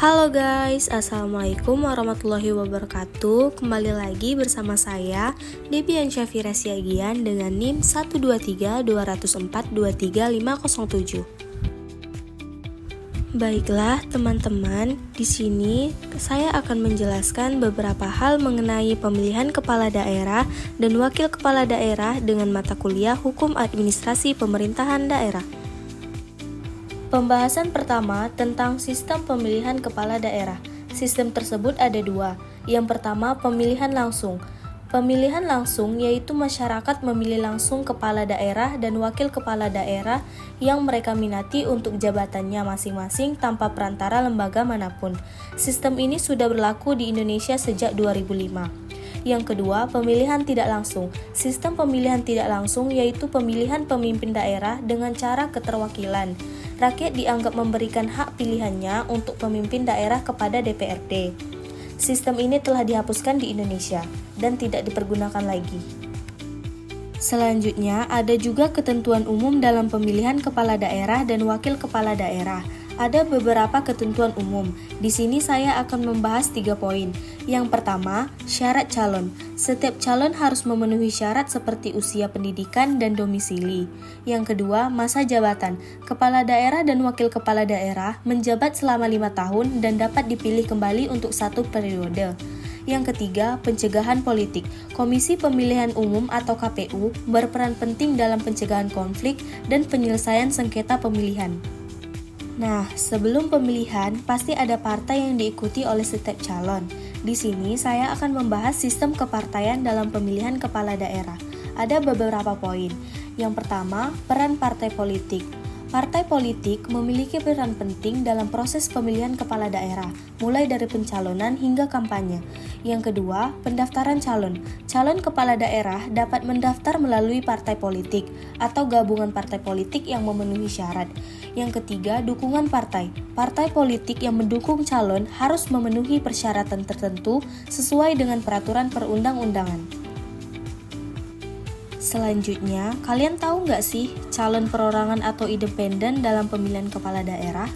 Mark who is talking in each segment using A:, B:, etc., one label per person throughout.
A: Halo guys, Assalamualaikum warahmatullahi wabarakatuh. Kembali lagi bersama saya Debbie Ansyafira Siagian dengan NIM 123-204-23507. Baiklah teman-teman, di sini saya akan menjelaskan beberapa hal mengenai pemilihan kepala daerah dan wakil kepala daerah dengan mata kuliah Hukum Administrasi Pemerintahan Daerah. Pembahasan pertama tentang sistem pemilihan kepala daerah. Sistem tersebut ada dua. Yang pertama, pemilihan langsung. Pemilihan langsung yaitu masyarakat memilih langsung kepala daerah dan wakil kepala daerah yang mereka minati untuk jabatannya masing-masing tanpa perantara lembaga manapun. Sistem ini sudah berlaku di Indonesia sejak 2005. Yang kedua, pemilihan tidak langsung. Sistem pemilihan tidak langsung yaitu pemilihan pemimpin daerah dengan cara keterwakilan. Rakyat dianggap memberikan hak pilihannya untuk pemimpin daerah kepada DPRD. Sistem ini telah dihapuskan di Indonesia dan tidak dipergunakan lagi. Selanjutnya, ada juga ketentuan umum dalam pemilihan kepala daerah dan wakil kepala daerah. Ada beberapa ketentuan umum. Di sini saya akan membahas 3 poin. Yang pertama, syarat calon. Setiap calon harus memenuhi syarat seperti usia pendidikan dan domisili. Yang kedua, masa jabatan. Kepala daerah dan wakil kepala daerah menjabat selama 5 tahun dan dapat dipilih kembali untuk 1 periode. Yang ketiga, pencegahan politik. Komisi Pemilihan Umum atau KPU berperan penting dalam pencegahan konflik dan penyelesaian sengketa pemilihan. Nah, sebelum pemilihan, pasti ada partai yang diikuti oleh setiap calon. Di sini, saya akan membahas sistem kepartaian dalam pemilihan kepala daerah. Ada beberapa poin. Yang pertama, peran partai politik. Partai politik memiliki peran penting dalam proses pemilihan kepala daerah, mulai dari pencalonan hingga kampanye. Yang kedua, pendaftaran calon. Calon kepala daerah dapat mendaftar melalui partai politik atau gabungan partai politik yang memenuhi syarat. Yang ketiga, dukungan partai. Partai politik yang mendukung calon harus memenuhi persyaratan tertentu sesuai dengan peraturan perundang-undangan. Selanjutnya, kalian tahu nggak sih calon perorangan atau independen dalam pemilihan kepala daerah?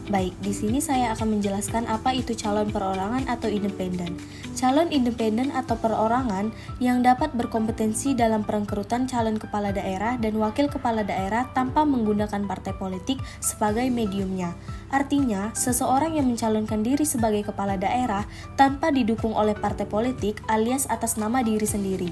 A: Baik, di sini saya akan menjelaskan apa itu calon perorangan atau independen. Calon independen atau perorangan yang dapat berkompetensi dalam perekrutan calon kepala daerah dan wakil kepala daerah tanpa menggunakan partai politik sebagai mediumnya. Artinya, seseorang yang mencalonkan diri sebagai kepala daerah tanpa didukung oleh partai politik alias atas nama diri sendiri.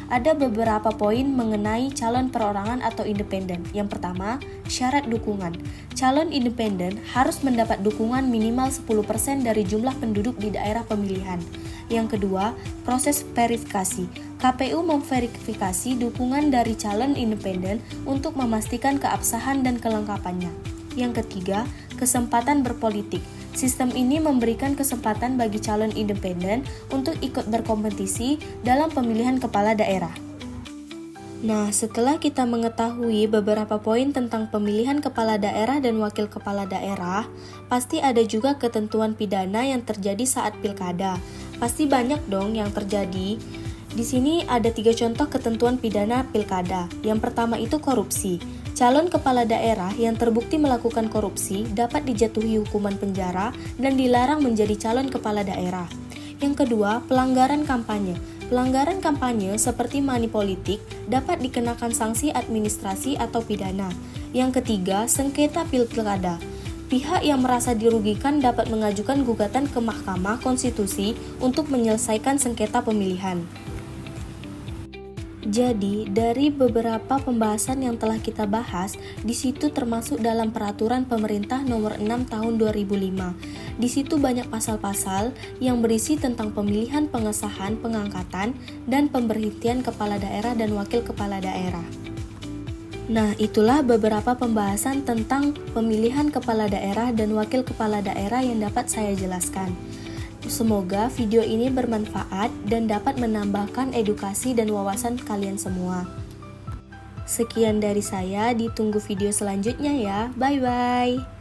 A: Ada beberapa poin mengenai calon perorangan atau independen. Yang pertama, syarat dukungan. Calon independen harus mendapat dukungan minimal 10% dari jumlah penduduk di daerah pemilihan. Yang kedua, proses verifikasi. KPU memverifikasi dukungan dari calon independen untuk memastikan keabsahan dan kelengkapannya. Yang ketiga, kesempatan berpolitik. Sistem ini memberikan kesempatan bagi calon independen untuk ikut berkompetisi dalam pemilihan kepala daerah. Nah, setelah kita mengetahui beberapa poin tentang pemilihan kepala daerah dan wakil kepala daerah, pasti ada juga ketentuan pidana yang terjadi saat pilkada. Pasti banyak dong yang terjadi. Di sini ada 3 contoh ketentuan pidana pilkada. Yang pertama itu korupsi. Calon kepala daerah yang terbukti melakukan korupsi dapat dijatuhi hukuman penjara dan dilarang menjadi calon kepala daerah. Yang kedua, pelanggaran kampanye. Pelanggaran kampanye seperti money politik dapat dikenakan sanksi administrasi atau pidana. Yang ketiga, sengketa pilkada. Pihak yang merasa dirugikan dapat mengajukan gugatan ke Mahkamah Konstitusi untuk menyelesaikan sengketa pemilihan. Jadi, dari beberapa pembahasan yang telah kita bahas, di situ termasuk dalam Peraturan Pemerintah Nomor 6 Tahun 2005. Di situ banyak pasal-pasal yang berisi tentang pemilihan, pengesahan, pengangkatan, dan pemberhentian kepala daerah dan wakil kepala daerah. Nah, itulah beberapa pembahasan tentang pemilihan kepala daerah dan wakil kepala daerah yang dapat saya jelaskan. Semoga video ini bermanfaat dan dapat menambahkan edukasi dan wawasan kalian semua. Sekian dari saya, ditunggu video selanjutnya ya. Bye-bye.